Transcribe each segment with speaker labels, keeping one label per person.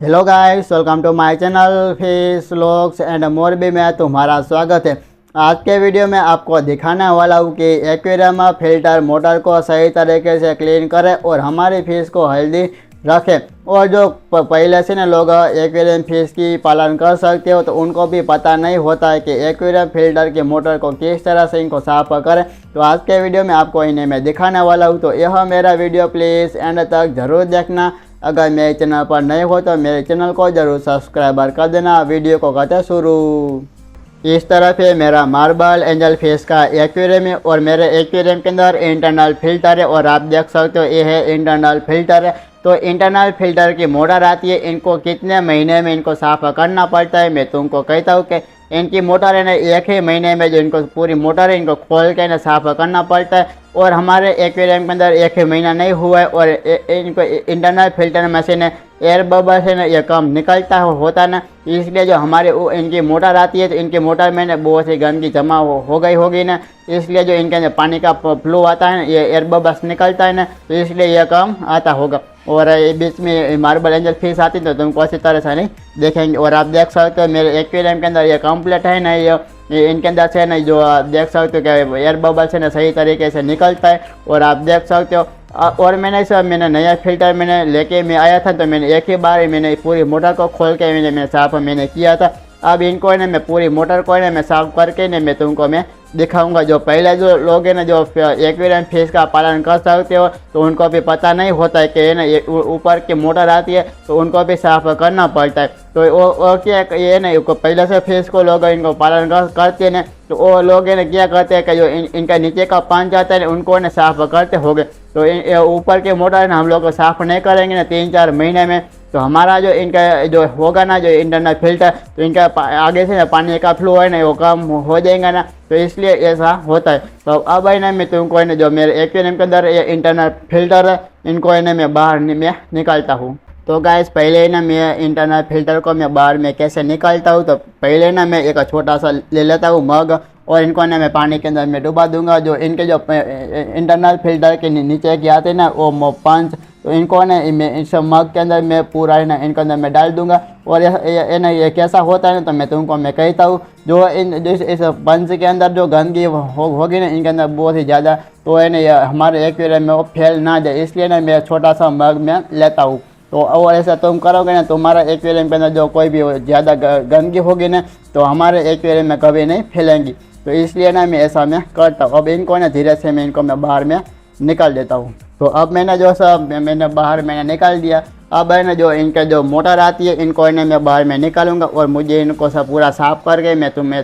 Speaker 1: Hello guys, welcome to my channel fish vlogs and Morbi में तुम्हारा स्वागत है। आज के वीडियो में आपको दिखाने वाला हूँ कि एक्वेरियम फिल्टर मोटर को सही तरीके से क्लीन करें और हमारी फिश को हेल्दी रखें। और जो पहले से ना लोग एक्वेरियम फिश की पालन कर सकते हो तो उनको भी पता नहीं होता है कि एक्वेरियम फिल्टर के मोटर को किस तरह से इनको साफ करें। तो आज के वीडियो में आपको इन्हें मैं दिखाने वाला हूँ। तो यह मेरा वीडियो प्लीज़ एंड तक ज़रूर देखना। अगर मेरे चैनल पर नए हो तो मेरे चैनल को ज़रूर सब्सक्राइब कर देना। वीडियो को करते शुरू। इस तरफ है मेरा मार्बल एंजल फिश का एक्वेरियम है और मेरे एक्वेरियम के अंदर इंटरनल फिल्टर है और आप देख सकते हो ये है इंटरनल फिल्टर है। तो इंटरनल फिल्टर की मोटर आती है, इनको कितने महीने में इनको साफ करना पड़ता है मैं तुमको कहता हूँ कि इनकी मोटर है ना एक ही महीने में जो इनको पूरी मोटर है इनको खोल के ना साफ करना पड़ता है। और हमारे एक्वेरियम के अंदर एक ही महीना नहीं हुआ है और इनको इंटरनल फिल्टर में से ना एयर बबल से ना ये कम निकलता होता ना, इसलिए जो हमारे इनकी मोटर आती है तो इनकी मोटर में ना बहुत सी गंदगी जमा हो गई होगी ना, इसलिए जो इनके अंदर पानी का फ्लो आता है ना ये एयर बबल्स निकलता है ना, तो इसलिए यह कम आता होगा। और बीच में मार्बल एंजल फिश आती तो तुमको अच्छी तरह से नहीं देखेंगे। और आप देख सकते हो मेरे एक्वेरियम के अंदर ये कम्प्लीट है ना, ये इनके अंदर से ना जो आप देख सकते हो कि एयर बबल से ना सही तरीके से निकलता है। और आप देख सकते हो और मैंने नया फिल्टर मैंने लेके मैं आया था तो मैंने एक ही बार मैंने पूरी मोटर को खोल के मैंने साफ किया था। अब इनको ना मैं पूरी मोटर को ना मैं साफ करके ना मैं तुमको मैं दिखाऊंगा। जो पहले जो लोग हैं ना जो एक्वेरियम फिश का पालन कर सकते हो तो उनको भी पता नहीं होता है कि ना ये ऊपर की मोटर आती है तो उनको भी साफ करना पड़ता है। तो वो क्या ये ना पहले से फिश को लोग इनको पालन करते हैं ना तो वो लोग ना क्या करते हैं कि जो इनका नीचे का पानी जाता है उनको ना साफ करते होंगे। तो ऊपर के मोटर ना हम लोग साफ नहीं करेंगे ना 3-4 महीने में तो हमारा जो इनका जो होगा ना जो इंटरनल फिल्टर तो इनका आगे से ना पानी का फ्लो है ना वो कम हो जाएगा ना, तो इसलिए ऐसा होता है। तो अब है ना मैं तुमको है ना जो मेरे एक्वेरियम के अंदर ये इंटरनल फिल्टर है इनको है ना मैं बाहर में निकालता हूँ। तो गाइस पहले ना मैं इंटरनल फिल्टर को मैं बाहर में कैसे निकालता हूँ, तो पहले ना मैं एक छोटा सा ले लेता हूँ मग और इनको ना मैं पानी के अंदर में डुबा दूंगा। जो इनके जो इंटरनल फिल्टर के नीचे के आते हैं ना वो पंच, तो इनको ना इस मग के अंदर मैं पूरा है ना इनके अंदर मैं डाल दूंगा। और ये कैसा होता है ना तो मैं तुमको मैं कहता हूँ जो इस पंच के अंदर जो गंदगी होगी ना इनके अंदर बहुत ही ज़्यादा, तो है ना हमारे एक्वेरियम में वो फैल ना जाए, इसलिए ना मैं छोटा सा मग में लेता हूँ। तो और ऐसा तुम करोगे ना तुम्हारा एक्वेरियम के अंदर जो कोई भी ज़्यादा गंदगी होगी ना तो हमारे एक्वेरियम में कभी नहीं फैलेंगी, तो इसलिए ना मैं ऐसा मैं करता हूँ। अब इनको ना धीरे से मैं इनको मैं बाहर में निकाल देता हूँ। तो अब मैंने जो सब मैंने बाहर मैंने निकाल दिया। अब है ना जो इनके जो मोटर आती है इनको है मैं बाहर में निकालूंगा और मुझे इनको सब पूरा साफ करके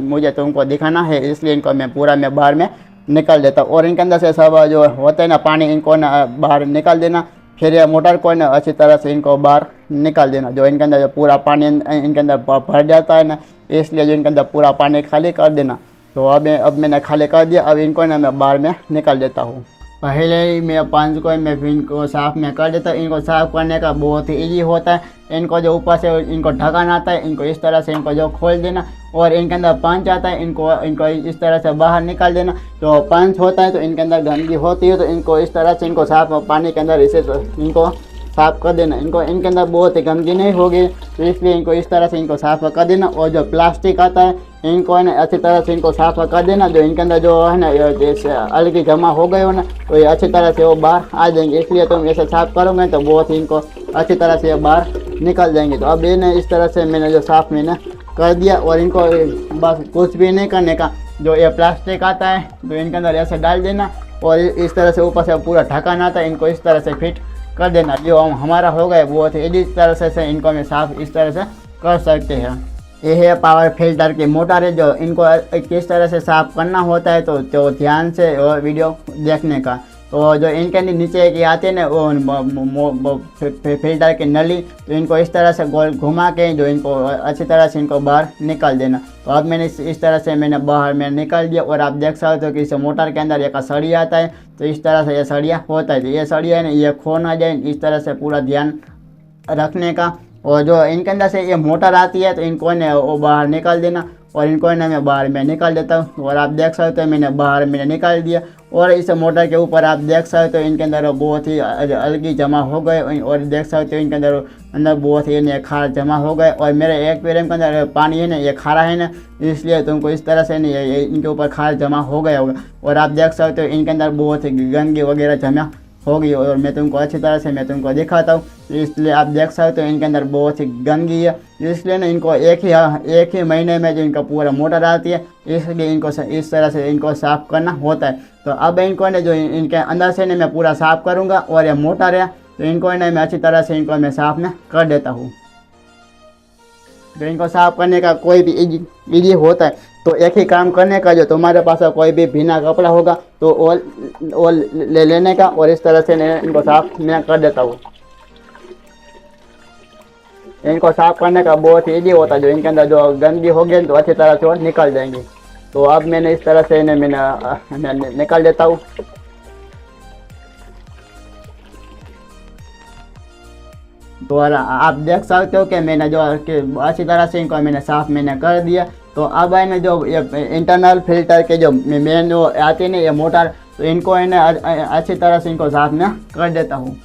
Speaker 1: मुझे तुमको दिखाना है, इसलिए इनको मैं पूरा मैं बाहर में निकाल देता हूँ। और इनके अंदर से सब जो होते हैं ना पानी इनको ना बाहर निकाल देना, फिर ये मोटर को ना अच्छी तरह से इनको बाहर निकाल देना। जो इनके अंदर जो पूरा पानी इनके अंदर भर जाता है ना, इसलिए जो इनके अंदर पूरा पानी खाली कर देना। तो अब मैंने खाली कर दिया। अब इनको ना मैं बाहर में निकाल देता हूँ। पहले ही मैं पंच को मैं इनको साफ में कर देता हूँ। इनको साफ करने का बहुत ही ईजी होता है। इनको जो ऊपर से इनको ढक्कन आता है इनको इस तरह से इनको जो खोल देना और इनके अंदर पंच आता है इनको इस तरह से बाहर निकाल देना। तो पंच होता है तो इनके अंदर गंदगी होती है तो इनको इस तरह से इनको साफ पानी के अंदर इसे इनको साफ कर देना। इनके अंदर बहुत ही गंदगी नहीं होगी तो इसलिए इनको इस तरह से इनको साफ कर देना। और जो प्लास्टिक आता है इनको है ना अच्छी तरह से इनको साफ कर देना। जो इनके अंदर जो है ना जैसे अलगी जमा हो गए हो ना तो ये अच्छी तरह से वो बाहर आ जाएंगे, इसलिए तुम ऐसे साफ करोगे तो बहुत ही इनको अच्छी तरह से बाहर निकल जाएंगे। तो अब ये ना इस तरह से मैंने जो साफ मैंने कर दिया और इनको बस कुछ भी नहीं करने का। जो ये प्लास्टिक आता है तो इनके अंदर ऐसे डाल देना और इस तरह से ऊपर से पूरा ढक्कन आता है इनको इस तरह से फिट कर देना। जो हमारा हो गया बहुत ही इस तरह से इनको मैं साफ इस तरह से कर सकते हैं। ये है पावर फिल्टर की मोटर है। जो इनको किस तरह से साफ करना होता है तो ध्यान से वीडियो देखने का। तो जो इनके नीचे के आते हैं ना वो फिल्टर की नली, तो इनको इस तरह से गोल घुमा के जो इनको अच्छी तरह से इनको बाहर निकाल देना। तो अब मैंने इस तरह से मैंने बाहर में निकाल दिया। और आप देख सकते हो कि इस मोटर के अंदर एक सरिया आता है तो इस तरह से ये सरिया होता है। तो ये सरिया है ना ये खो ना जाए, इस तरह से पूरा ध्यान रखने का। और जो इनके अंदर से ये मोटर आती है तो इनको ने वो बाहर निकाल देना। और इनको है ना मैं बाहर में निकाल देता हूँ। और आप देख सकते हो मैंने बाहर मैंने निकाल दिया। और इस मोटर के ऊपर आप देख सकते हो इनके अंदर बहुत ही अलगी जमा हो गए। और देख सकते हो इनके अंदर बहुत ही खारा जमा हो गए। और मेरे एक्वेरियम के अंदर पानी है ना ये खारा है ना, इसलिए तुमको इस तरह से नहीं इनके ऊपर खारा जमा हो गया होगा। और आप देख सकते हो इनके अंदर बहुत ही गंदगी वगैरह जमा होगी। और मैं तुमको अच्छी तरह से मैं तुमको दिखाता हूँ। इसलिए आप देख सकते हो इनके अंदर बहुत ही गंदगी है, इसलिए ना इनको एक ही महीने में जो इनका पूरा मोटर आती है, इसलिए इनको इस तरह से इनको साफ़ करना होता है। तो अब इनको ने जो इनके अंदर से ने मैं पूरा साफ़ करूँगा। और ये मोटर है तो इनको ने मैं अच्छी तरह से इनको मैं साफ़ में कर देता हूँ। तो इनको साफ़ करने का कोई भी इजी होता है। तो एक ही काम करने का, जो तुम्हारे पास कोई भी भीना कपड़ा होगा तो वो ले लेने का और इस तरह से इनको साफ मैं कर देता हूँ। इनको साफ करने का बहुत इजी होता है। जो इनके अंदर जो गंदगी होगी तो अच्छी तरह से वो निकल जाएंगी। तो अब मैंने इस तरह से इन्हें मैंने निकाल देता हूँ। तो आप देख सकते हो कि मैंने जो अच्छी तरह से इनको मैंने साफ मैंने कर दिया। तो अब है ना जो ये इंटरनल फिल्टर के जो मेन जो आती है ना ये मोटर, तो इनको है ना अच्छी तरह से इनको साफ में कर देता हूँ।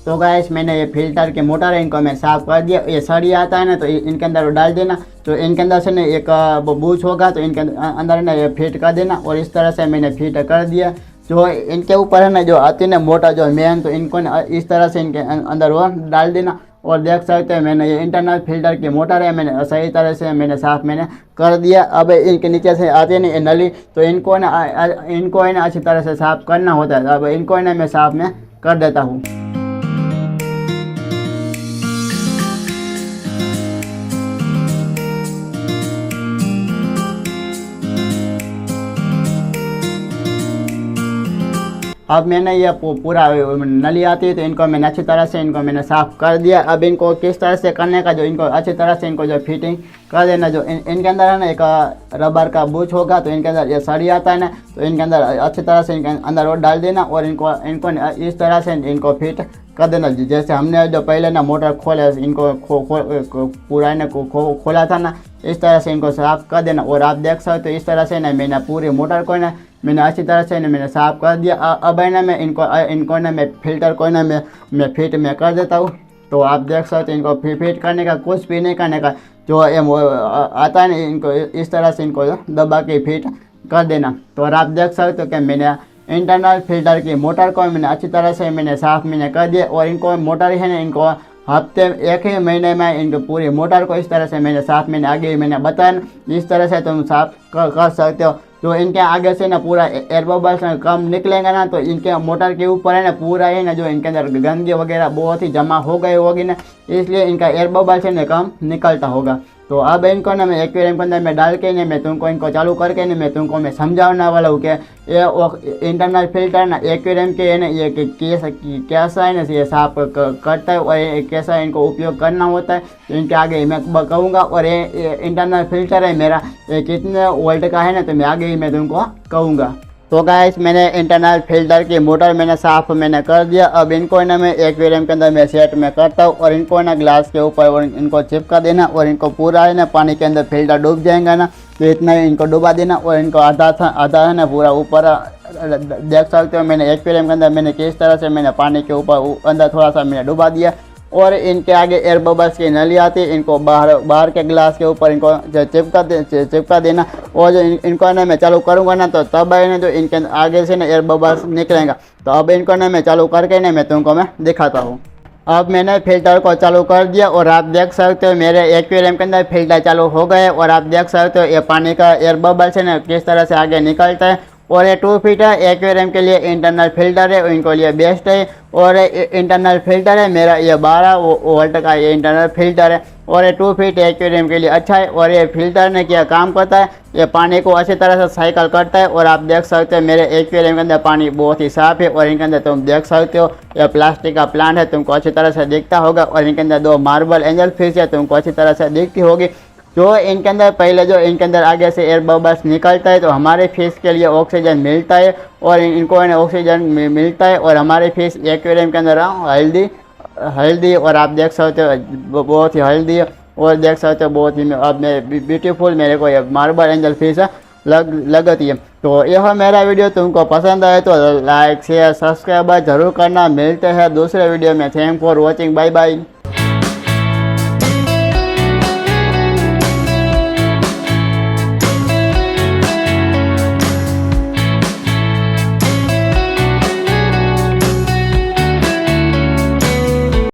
Speaker 1: तो गाइस मैंने ये फिल्टर के मोटर है इनको मैं साफ़ कर दिया। ये सड़ी आता है ना तो इनके अंदर डाल देना। तो इनके अंदर से ना एक बूच होगा तो इनके अंदर ना ये फिट कर देना। और इस तरह से मैंने फिट कर दिया। जो इनके ऊपर है ना जो आती है ना मोटर जो मेन, तो इनको ना इस तरह से इनके अंदर वो डाल देना। और देख सकते हैं मैंने ये इंटरनल फिल्टर की मोटर है मैंने सही तरह से मैंने साफ़ मैंने कर दिया। अब इनके नीचे से आती है ना ये नली, तो इनको है ना अच्छी तरह से साफ़ करना होता है। अब इनको है ना मैं साफ़ में कर देता हूँ। अब मैंने ये पूरा नली आती है तो इनको मैंने अच्छी तरह से इनको मैंने साफ़ कर दिया। अब इनको किस तरह से करने का, जो इनको अच्छी तरह से इनको जो फिटिंग कर देना। जो इनके अंदर है ना एक रबर का बूच होगा तो इनके अंदर ये सड़ी आता है ना, तो इनके अंदर अच्छी तरह से इनके अंदर वो डाल देना। और इनको इस तरह से इनको फिट कर देना। जैसे हमने जो पहले ना मोटर खोले इनको पूरा इन्हें खोला था ना, इस तरह से इनको साफ़ कर देना। और आप देख सकते हो इस तरह से ना मैंने पूरी मोटर को ना मैंने अच्छी तरह से मैंने साफ़ कर दिया। अब है ना मैं इनको ना मैं फिल्टर को ना मैं फिट में कर देता हूँ। तो आप देख सकते हो इनको फिट करने का कुछ भी नहीं करने का, जो ये आता है ना इनको इस तरह से इनको दबा के फिट कर देना। तो और आप देख सकते हो कि मैंने इंटरनल फिल्टर की मोटर को मैंने अच्छी तरह से मैंने साफ़ मैंने कर दिया। और इनको मोटर है ना इनको हफ्ते एक ही महीने में इनको पूरी मोटर को इस तरह से मैंने साफ़ मैंने आगे मैंने बताया, इस तरह से तुम साफ़ कर सकते हो। जो इनके आगे से ना पूरा एयर बबल्स कम निकलेंगे ना, तो इनके मोटर के ऊपर है ना पूरा है ना जो इनके अंदर गंदगी वगैरह बहुत ही जमा हो गई होगी ना, इसलिए इनका एयर बबल्स है ना कम निकलता होगा। तो अब इनको ना मैं एक्वेरियम के अंदर में डाल के ना मैं तुमको इनको चालू करके ना मैं तुमको मैं समझाने वाला हूँ कि ये इंटरनल फिल्टर ना एक्वेरियम के है ना ये कैसा है ना ये साफ करता है और ये कैसा इनको उपयोग करना होता है, तो इनके आगे मैं कहूँगा। और ये इंटरनल फिल्टर है मेरा ये कितने वोल्ट का है ना, तो मैं आगे ही मैं तुमको कहूँगा। तो गाइस मैंने इंटरनल फिल्टर की मोटर मैंने साफ़ मैंने कर दिया। अब इनको ना मैं एक्वेरियम के अंदर मैं सेट में करता हूँ और इनको ना ग्लास के ऊपर इनको चिपका देना। और इनको पूरा है ना पानी के अंदर फिल्टर डूब जाएगा ना, तो इतना ही इनको डुबा देना। और इनको आधा है ना पूरा ऊपर देख सकते हो मैंने एक्वेरियम के अंदर मैंने किस तरह से मैंने पानी के ऊपर अंदर थोड़ा सा मैंने डुबा दिया। और इनके आगे एयर बबल्स की नली आती है, इनको बाहर के ग्लास के ऊपर इनको चिपका देना। और जो इनको ना मैं चालू करूँगा ना, तो तब है ना जो इनके आगे से ना एयर बबल्स निकलेगा। तो अब इनको ना मैं चालू करके ना मैं तुमको मैं दिखाता हूँ। अब मैंने फिल्टर को चालू कर दिया और आप देख सकते हो मेरे एक्वेरियम के अंदर फिल्टर चालू हो गए। और आप देख सकते हो ये पानी का एयर बबल्स है ना किस तरह से आगे निकलता है। और ये 2 फीट है, एक्वेरियम के लिए इंटरनल फिल्टर है, इनको लिए बेस्ट है। और इंटरनल फिल्टर है मेरा ये 12 वोल्ट का ये इंटरनल फिल्टर है। और ये 2 फीट एक्वेरियम के लिए अच्छा है। और ये फिल्टर ने क्या काम करता है ये पानी को अच्छी तरह से साइकिल करता है। और आप देख सकते हो मेरे एक्वेरियम के अंदर पानी बहुत ही साफ है। और इनके अंदर तुम देख सकते हो ये प्लास्टिक का प्लांट है, तुमको अच्छी तरह से दिखता होगा। और इनके अंदर 2 मार्बल एंजल फिश है, तुमको अच्छी तरह से दिखती होगी। जो इनके अंदर पहले जो इनके अंदर आगे से एयर बबल्स निकलता है तो हमारे फिश के लिए ऑक्सीजन मिलता है और इनको ऑक्सीजन मिलता है। और हमारे फिश एक्वेरियम के अंदर हेल्दी और आप देख सकते हो बहुत ही हेल्दी है। और देख सकते हो बहुत ही अब ब्यूटीफुल मेरे को ये मार्बल एंजल फिश लगती है। तो यह मेरा वीडियो तुमको पसंद आए तो लाइक शेयर सब्सक्राइब जरूर करना। मिलते हैं दूसरे वीडियो में। Thank for watching, bye bye.